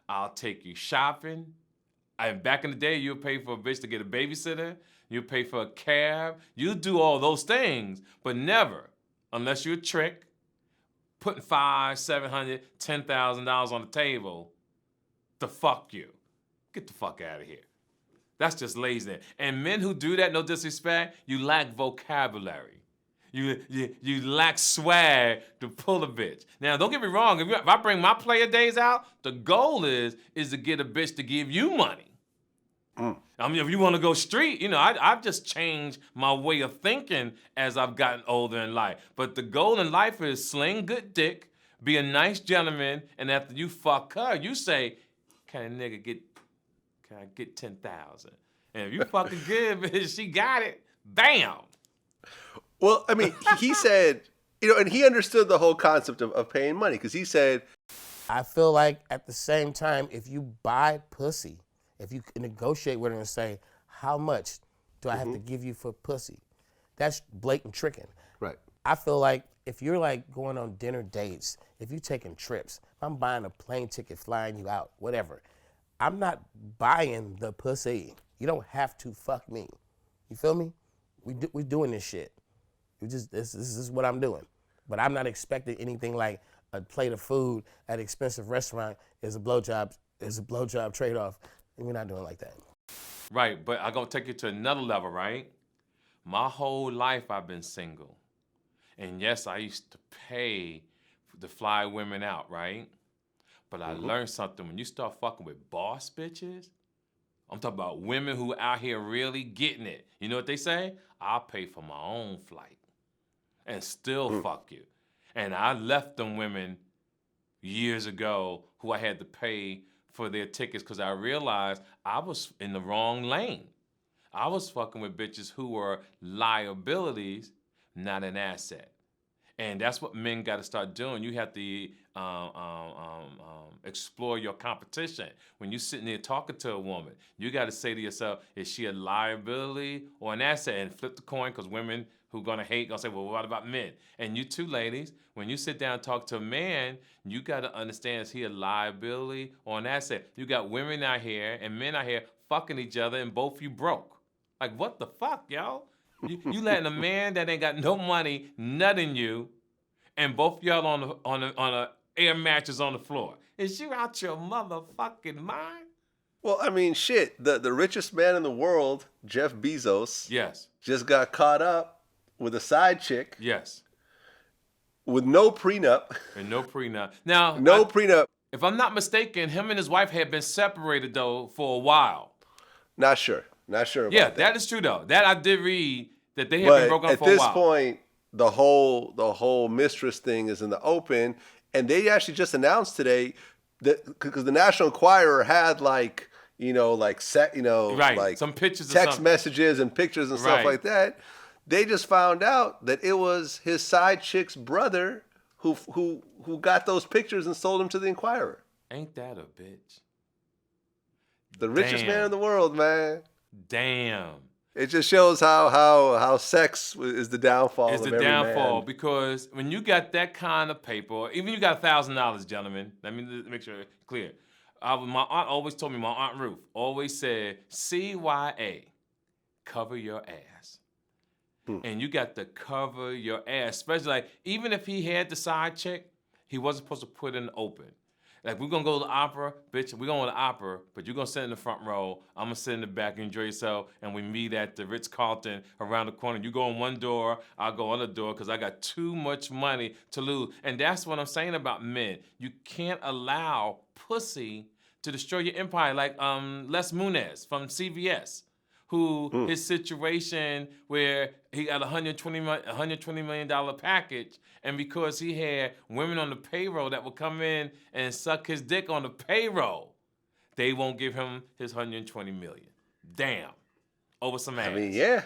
I'll take you shopping. And back in the day, you'll pay for a bitch to get a babysitter. You'll pay for a cab. You'll do all those things, but never, unless you're a trick, putting $500, $700, $10,000 on the table to fuck you. Get the fuck out of here. That's just lazy. And men who do that, no disrespect, you lack vocabulary. You lack swag to pull a bitch. Now, don't get me wrong. If I bring my player days out, the goal is to get a bitch to give you money. I mean, if you want to go street, I've just changed my way of thinking as I've gotten older in life. But the goal in life is sling good dick, be a nice gentleman, and after you fuck her, you say, can I get 10,000? And if you fucking good, bitch, she got it, bam. Well, I mean, he said, and he understood the whole concept of paying money, because he said, I feel like at the same time, if you buy pussy, if you negotiate with her and say, how much do I have to give you for pussy? That's blatant tricking. Right. I feel like if you're like going on dinner dates, if you're taking trips, if I'm buying a plane ticket, flying you out, whatever, I'm not buying the pussy. You don't have to fuck me. You feel me? We doing this shit. This is what I'm doing. But I'm not expecting anything like a plate of food at an expensive restaurant is a blowjob trade-off. And we're not doing it like that. Right, but I'm gonna take you to another level, right? My whole life I've been single. And yes, I used to pay to fly women out, right? But I learned something. When you start fucking with boss bitches, I'm talking about women who out here really getting it. You know what they say? I'll pay for my own flight and still fuck you. And I left them women years ago who I had to pay for their tickets because I realized I was in the wrong lane. I was fucking with bitches who were liabilities, not an asset. And that's what men got to start doing. You have to explore your competition. When you're sitting there talking to a woman, you got to say to yourself, is she a liability or an asset? And flip the coin, because women who are going to hate going to say, well, what about men? And you too, ladies, when you sit down and talk to a man, you got to understand, is he a liability or an asset? You got women out here and men out here fucking each other and both you broke. Like, what the fuck, yo? You letting a man that ain't got no money nutting you, and both y'all on a air mattress on the floor. Is you out your motherfucking mind? Well, I mean, shit. The richest man in the world, Jeff Bezos, Yes. just got caught up with a side chick Yes. with no prenup. And no prenup. Now, No prenup. if I'm not mistaken, him and his wife had been separated though for a while. Not sure. Not sure about Yeah, that. that is true though. That I did read that they had been But broken up at for a this while. point, the whole mistress thing is in the open, and they actually just announced today that because the National Enquirer had like Right, some pictures or text something. messages and pictures and stuff Right. like that. They just found out that it was his side chick's brother who got those pictures and sold them to the Enquirer. Ain't that a bitch? The richest Damn. man in the world, man. Damn. It just shows how sex is the downfall It's of the every downfall man. because when you got that kind of paper, or even you got $1,000, gentlemen, let me make sure it's clear. My aunt always told me, my Aunt Ruth always said, CYA, cover your ass. And you got to cover your ass, especially like, even if he had the side chick, he wasn't supposed to put it in the open. Like, we're going to go to the opera, bitch, we're going to the opera, but you're going to sit in the front row, I'm going to sit in the back and enjoy yourself, and we meet at the Ritz-Carlton around the corner. You go in one door, I'll go on the door, because I got too much money to lose. And that's what I'm saying about men. You can't allow pussy to destroy your empire, like Les Munez from CVS, who his situation where he got a $120 million package, and because he had women on the payroll that would come in and suck his dick on the payroll, they won't give him his $120 million. Damn. Over some ass. I mean, yeah.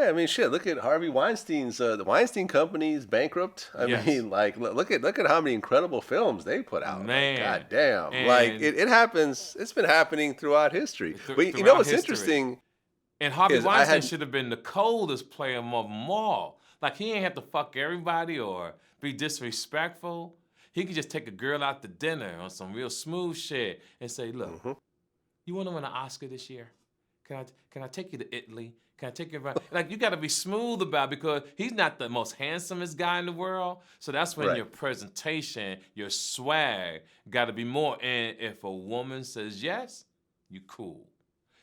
I mean, shit. Look at Harvey Weinstein's. The Weinstein Company is bankrupt. I Yes. mean, like, look at how many incredible films they put out. Man. God damn. And- Like, it happens. It's been happening throughout history. But you know throughout what's history. interesting? And Harvey is I Weinstein had- should have been the coldest player of them all. Like, he ain't have to fuck everybody or be disrespectful. He could just take a girl out to dinner on some real smooth shit and say, look, you want to win an Oscar this year? Can I take you to Italy? Can I take you around? Like, you got to be smooth about it because he's not the most handsomest guy in the world. So that's when Right. your presentation, your swag got to be more. And if a woman says yes, you cool.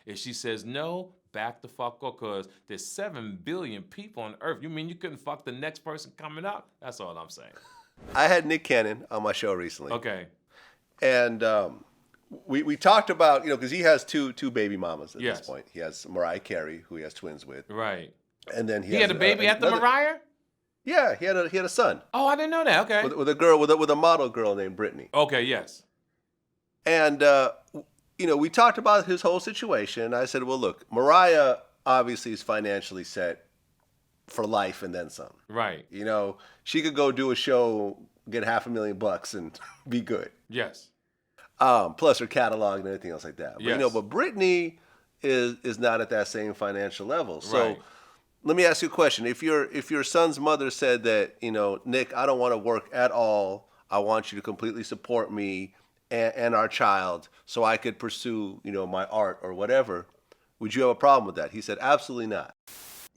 If she says no, back the fuck up, because there's 7 billion people on Earth. You mean you couldn't fuck the next person coming up? That's all I'm saying. I had Nick Cannon on my show recently. Okay. And we talked about, because he has two baby mamas at Yes. this point. He has Mariah Carey, who he has twins with. Right. And then He has had a baby after another- Mariah? Yeah, he had a son Oh, I didn't know that. Okay. with a girl, with a model girl named Brittany. Okay, yes. And, we talked about his whole situation. I said, well, look, Mariah obviously is financially set for life and then some. Right. She could go do a show, get $500,000 and be good. Yes. Plus her catalog and everything else like that. But, Yes. but Brittany is not at that same financial level. So Right. let me ask you a question. If your son's mother said that, Nick, I don't want to work at all. I want you to completely support me and our child so I could pursue, my art or whatever, would you have a problem with that? He said, absolutely not.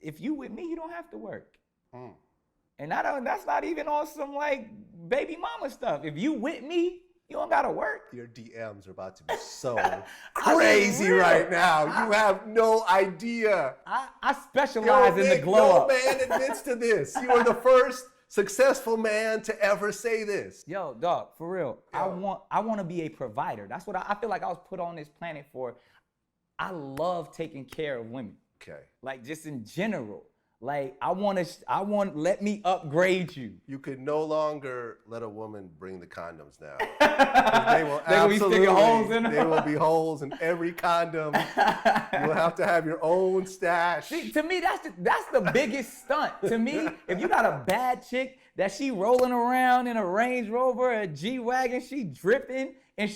If you with me, you don't have to work. And that's not even on some like baby mama stuff. If you with me, you don't gotta work. Your DMs are about to be so I crazy real. right now. You have no idea. I specialize in the Nick, glow no up. man admits to this. You are the first successful man to ever say this. Yo, dog, for real. I want to be a provider. That's what I feel like I was put on this planet for. I love taking care of women. Okay. Like just in general. Like let me upgrade you. You could no longer let a woman bring the condoms now. They will They will be sticking holes in them. There will be holes in every condom. You'll have to have your own stash. See, to me, that's the biggest stunt. To me, if you got a bad chick that she rolling around in a Range Rover, a G-Wagon, she dripping, and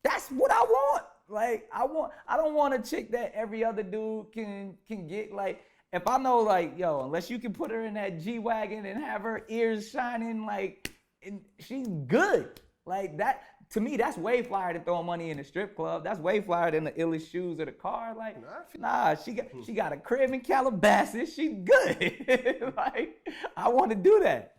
that's what I want. Like, I don't want a chick that every other dude can get. Like, if I know, like, yo, unless you can put her in that G-Wagon and have her ears shining, like, and she's good. Like, that, to me, that's way flyer than throwing money in the strip club. That's way flyer than the illest shoes or the car. Like, nah, she got a crib in Calabasas. She good. Like, I want to do that.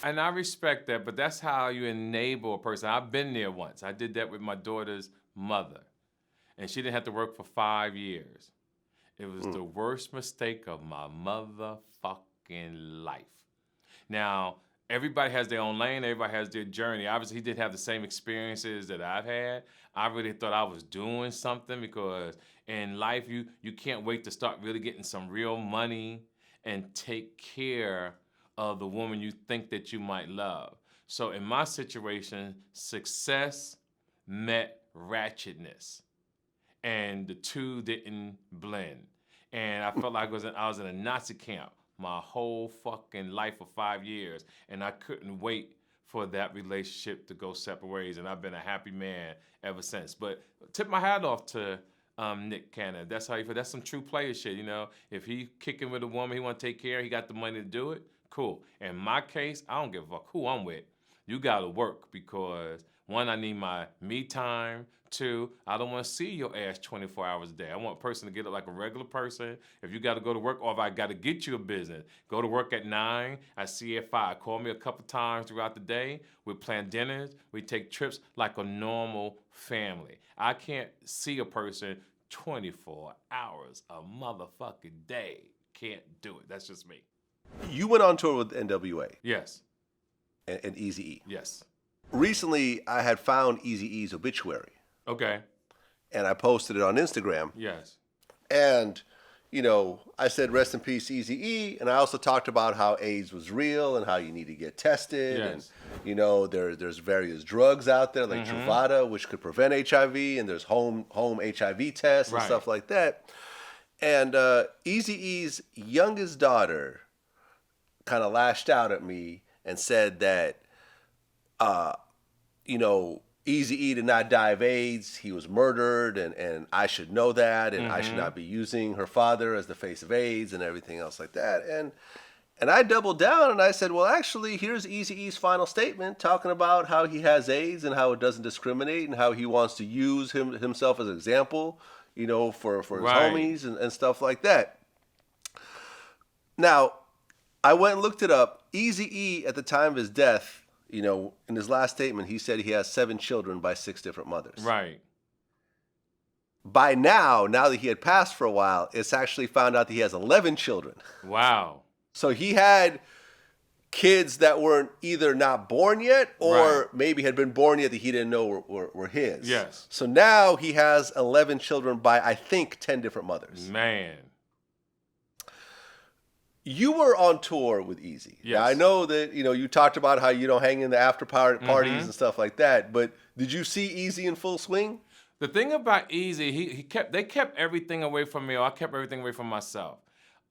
And I respect that, but that's how you enable a person. I've been there once. I did that with my daughter's mother, and she didn't have to work for 5 years. It was the worst mistake of my motherfucking life. Now, everybody has their own lane. Everybody has their journey. Obviously, he didn't have the same experiences that I've had. I really thought I was doing something because in life, you can't wait to start really getting some real money and take care of the woman you think that you might love. So in my situation, success met ratchetness, and the two didn't blend. And I felt like I was in a Nazi camp my whole fucking life for 5 years, and I couldn't wait for that relationship to go separate ways, and I've been a happy man ever since. But tip my hat off to Nick Cannon. That's how you feel. That's some true player shit, you know? If he kicking with a woman he want to take care of, he got the money to do it, cool. In my case, I don't give a fuck who I'm with. You got to work because, one, I need my me time. Two, I don't want to see your ass 24 hours a day. I want a person to get up like a regular person. If you got to go to work, or if I got to get you a business, go to work at 9, I see you at 5. Call me a couple times throughout the day. We plan dinners. We take trips like a normal family. I can't see a person 24 hours a motherfucking day. Can't do it. That's just me. You went on tour with NWA Yes. and Eazy-E. Yes. Recently, I had found Eazy-E's obituary, Okay. and I posted it on Instagram. Yes. And, you know, I said, rest in peace, Eazy-E. And I also talked about how AIDS was real and how you need to get tested. Yes. And, you know, there's various drugs out there like Truvada, which could prevent HIV. And there's home HIV tests and Right. stuff like that. And Eazy-E's youngest daughter kind of lashed out at me and said that, you know, Eazy-E did not die of AIDS. He was murdered, and I should know that, and I should not be using her father as the face of AIDS and everything else like that. And I doubled down and I said, well, actually, here's Eazy-E's final statement talking about how he has AIDS and how it doesn't discriminate and how he wants to use himself as an example, you know, for his Right. homies and stuff like that. Now, I went and looked it up. Eazy-E, at the time of his death, you know, in his last statement, he said he has 7 children by 6 different mothers. Right. By now that he had passed for a while, it's actually found out that he has 11 children. Wow. So he had kids that weren't either not born yet or Right. maybe had been born yet that he didn't know were his. Yes. So now he has 11 children by, I think, 10 different mothers. Man. You were on tour with Eazy. Yes. Now, I know that, you know, you talked about how you don't hang in the after parties and stuff like that, but did you see Eazy in full swing? The thing about Eazy, they kept everything away from me, or I kept everything away from myself.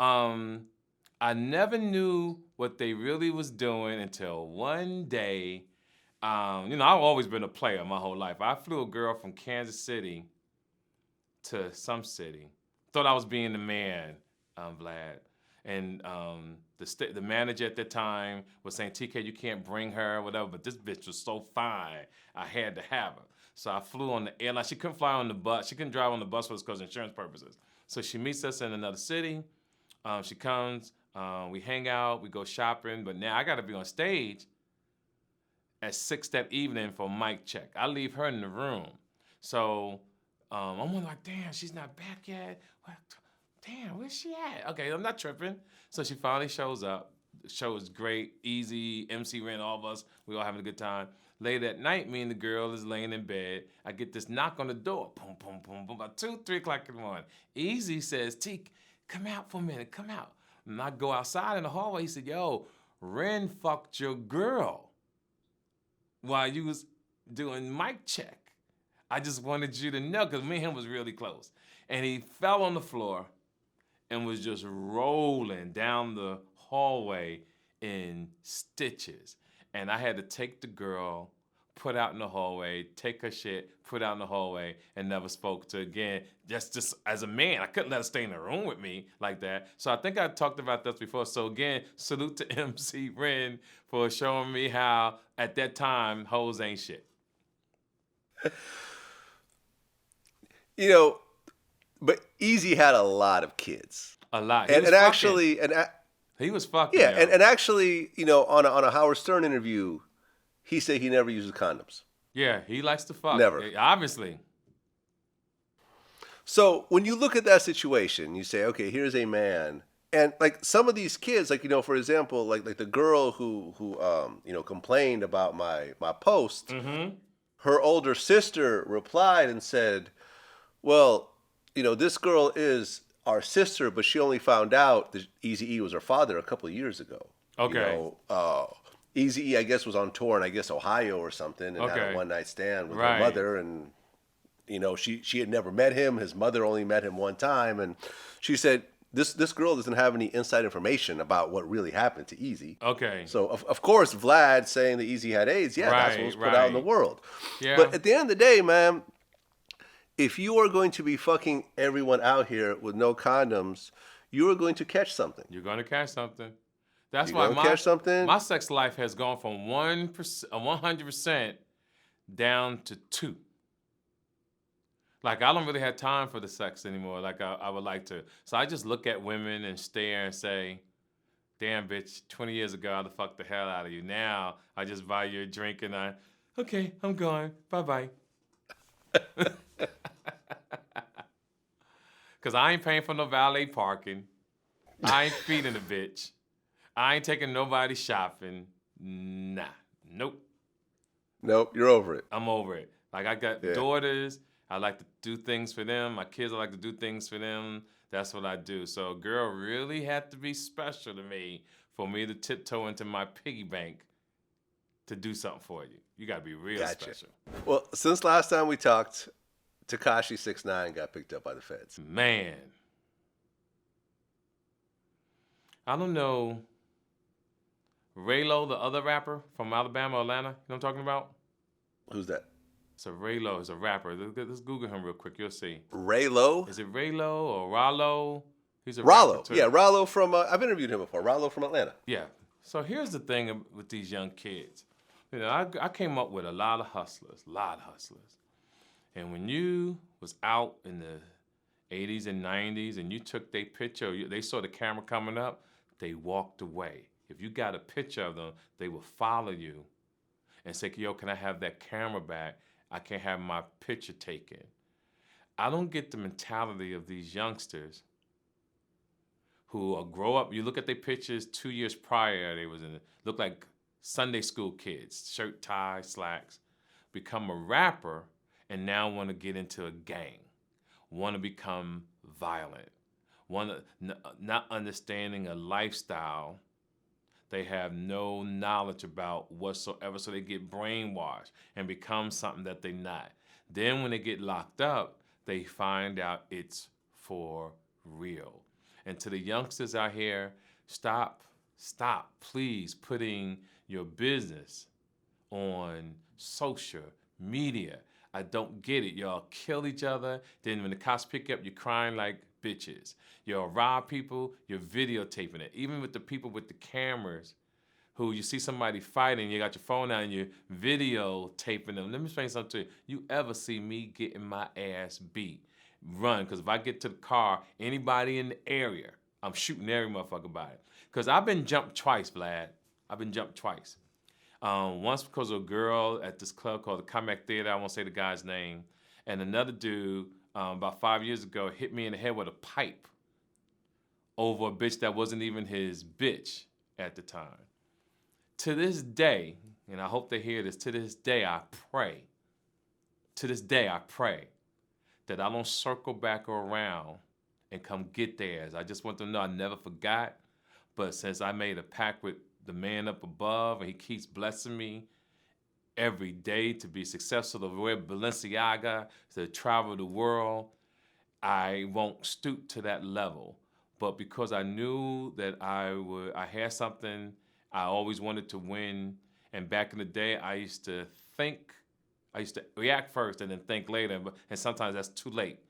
I never knew what they really was doing until one day. You know, I've always been a player my whole life. I flew a girl from Kansas City to some city. Thought I was being the man, Vlad. And the manager at the time was saying, TK, you can't bring her, whatever. But this bitch was so fine, I had to have her. So I flew on the airline. She couldn't fly on the bus. She couldn't drive on the bus for us because of insurance purposes. So she meets us in another city. She comes. We hang out. We go shopping. But now I got to be on stage at 6 that evening for a mic check. I leave her in the room. So I'm wondering, like, damn, she's not back yet. What? Damn, where's she at? Okay, I'm not tripping. So she finally shows up. The show was great, easy. MC ran all of us. We all having a good time. Late at night, me and the girl is laying in bed. I get this knock on the door. Boom, boom, boom, boom. About 2, 3 o'clock in the morning. Eazy says, Teek, come out for a minute. Come out. And I go outside in the hallway. He said, yo, Ren fucked your girl while you was doing mic check. I just wanted you to know, because me and him was really close. And he fell on the floor and was just rolling down the hallway in stitches. And I had to take the girl, put out in the hallway, take her shit, put out in the hallway, and never spoke to her again. Just as a man, I couldn't let her stay in the room with me like that. So I think I talked about this before. So again, salute to MC Ren for showing me how, at that time, hoes ain't shit. You know, but Eazy had a lot of kids. A lot. He And was actually, He was fucking. Yeah, yo. and actually, on a Howard Stern interview, he said he never uses condoms. Yeah, he likes to fuck. Never. Obviously. So when you look at that situation, you say, okay, here's a man, and like some of these kids, like for example, like the girl who complained about my post, her older sister replied and said, well, this girl is our sister, but she only found out that Eazy-E was her father a couple of years ago. Okay. Eazy-E, I guess, was on tour in, I guess, Ohio or something, and had Okay. a one-night stand with Right. her mother, and she had never met him. His mother only met him one time, and she said this girl doesn't have any inside information about what really happened to Eazy. Okay. So of course Vlad saying that Eazy had AIDS, that's what was put out in the world. Yeah. But at the end of the day, man, if you are going to be fucking everyone out here with no condoms, you are going to catch something. You're gonna catch something. That's You're why gonna catch something? my sex life has gone from 100% down to 2. Like, I don't really have time for the sex anymore like I would like to. So I just look at women and stare and say, damn, bitch, 20 years ago, I'd have fucked the hell out of you. Now, I just buy you a drink and okay, I'm gone. Bye-bye. Because I ain't paying for no valet parking. I ain't feeding a bitch. I ain't taking nobody shopping. Nah. Nope. Nope, you're over it. I'm over it. Like, I got daughters. I like to do things for them. My kids, I like to do things for them. That's what I do. So a girl really had to be special to me for me to tiptoe into my piggy bank to do something for you. You got to be real special. Well, since last time we talked, Tekashi 6ix9ine got picked up by the feds. Man. I don't know. Raylo, the other rapper from Alabama, Atlanta, you know what I'm talking about? Who's that? It's a Raylo. It's a rapper. Let's Google him real quick. You'll see. Raylo? Is it Raylo or Rollo? He's a Rollo. rapper too. Yeah, Rollo from, I've interviewed him before. Rollo from Atlanta. Yeah. So here's the thing with these young kids. I came up with a lot of hustlers. And when you was out in the 80s and 90s and you took their picture, they saw the camera coming up, they walked away. If you got a picture of them, they will follow you and say, yo, can I have that camera back? I can't have my picture taken. I don't get the mentality of these youngsters who grow up. You look at their pictures 2 years prior, they look like Sunday school kids, shirt, tie, slacks, become a rapper, and now want to get into a gang, want to become violent, not understanding a lifestyle they have no knowledge about whatsoever, so they get brainwashed and become something that they're not. Then when they get locked up, they find out it's for real. And to the youngsters out here, stop, please, putting your business on social media. I don't get it. Y'all kill each other. Then when the cops pick you up, you're crying like bitches. Y'all rob people, you're videotaping it. Even with the people with the cameras who you see somebody fighting, you got your phone out and you're videotaping them. Let me explain something to you. You ever see me getting my ass beat, run. Because if I get to the car, anybody in the area, I'm shooting every motherfucker by it. Because I've been jumped twice, Vlad. I've been jumped twice. Once because of a girl at this club called the Comeback Theater, I won't say the guy's name, and another dude about 5 years ago hit me in the head with a pipe over a bitch that wasn't even his bitch at the time. To this day, and I hope they hear this, to this day I pray that I don't circle back around and come get theirs. I just want them to know I never forgot, but since I made a pact with the man up above, and he keeps blessing me every day to be successful, to wear Balenciaga, to travel the world, I won't stoop to that level. But because I knew that I had something, I always wanted to win. And back in the day, I used to react first and then think later, and sometimes that's too late.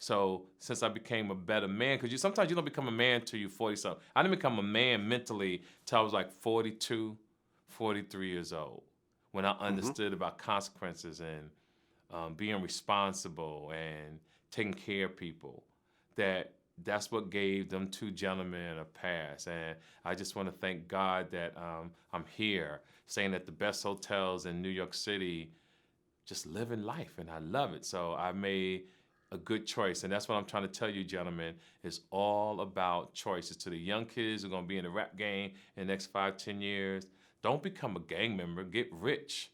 So since I became a better man, because sometimes you don't become a man till you're 40-something. I didn't become a man mentally till I was like 42, 43 years old, when I understood about consequences and being responsible and taking care of people. That that's what gave them two gentlemen a pass. And I just want to thank God that I'm here, saying that the best hotels in New York City, just living life, and I love it. So I made a good choice, and that's what I'm trying to tell you, gentlemen. It's all about choices. To the young kids who are going to be in the rap game in the next 5-10 years, don't become a gang member. Get rich.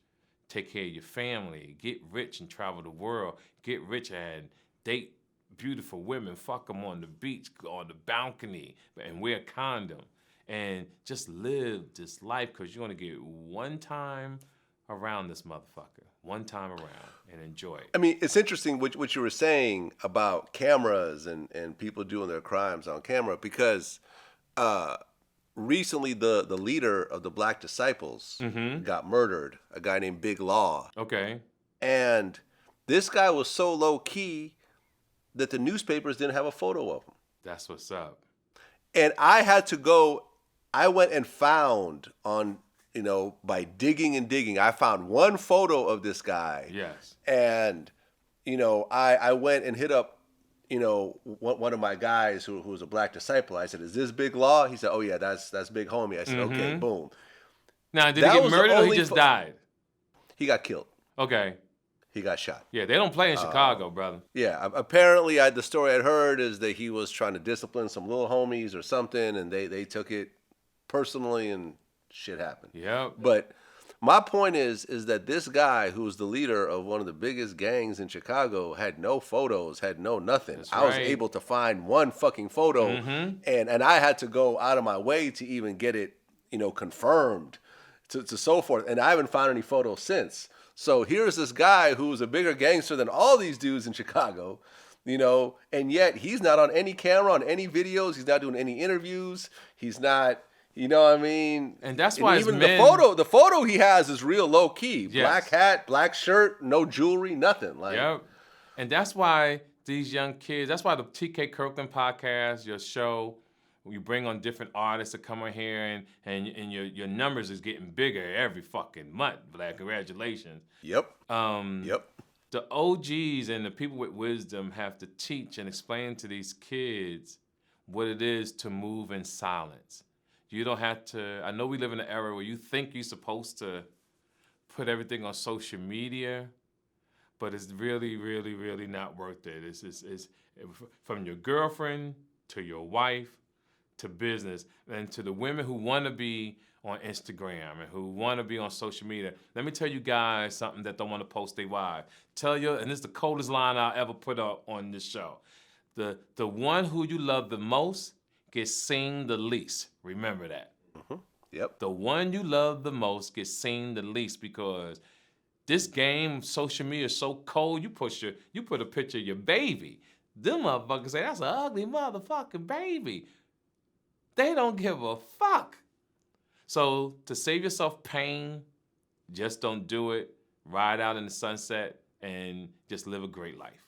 Take care of your family. Get rich and travel the world. Get rich and date beautiful women. Fuck them on the beach, on the balcony, and wear a condom. And just live this life, because you're going to get one time around this motherfucker. One time around, and enjoy it. I mean, it's interesting what you were saying about cameras and people doing their crimes on camera, because recently the leader of the Black Disciples got murdered, a guy named Big Law. Okay. And this guy was so low key that the newspapers didn't have a photo of him. That's what's up. And I went and found on, by digging and digging, I found one photo of this guy. Yes. And, I went and hit up, one of my guys who was a Black Disciple. I said, "Is this Big Law?" He said, "Oh yeah, that's Big Homie." I said, "Okay, boom." Now, did That he get was the murdered or he only just died? He got killed. Okay. He got shot. Yeah, they don't play in Chicago, brother. Yeah, apparently the story I'd heard is that he was trying to discipline some little homies or something, and they took it personally, and shit happened. Yep. But my point is that this guy, who was the leader of one of the biggest gangs in Chicago, had no photos, had no nothing. That's I was right. able to find one fucking photo, and I had to go out of my way to even get it, confirmed, to so forth. And I haven't found any photos since. So here's this guy who's a bigger gangster than all these dudes in Chicago, and yet he's not on any camera, on any videos. He's not doing any interviews. He's not, you know what I mean? And that's why even men, the photo he has is real low key. Yes. Black hat, black shirt, no jewelry, nothing. Like, Yep. And that's why these young kids, that's why the TK Kirkland podcast, your show, you bring on different artists to come on here, and your numbers is getting bigger every fucking month, Vlad. Congratulations. Yep. Yep. The OGs and the people with wisdom have to teach and explain to these kids what it is to move in silence. You don't have to, I know we live in an era where you think you're supposed to put everything on social media, but it's really, really, really not worth it. It's from your girlfriend to your wife to business, and to the women who want to be on Instagram and who want to be on social media. Let me tell you guys something that don't want to post their wives. And this is the coldest line I'll ever put up on this show. The one who you love the most gets seen the least. Remember that. Yep. The one you love the most gets seen the least, because this game, social media, is so cold. You put a picture of your baby. Them motherfuckers say, "That's an ugly motherfucking baby." They don't give a fuck. So to save yourself pain, just don't do it. Ride out in the sunset and just live a great life.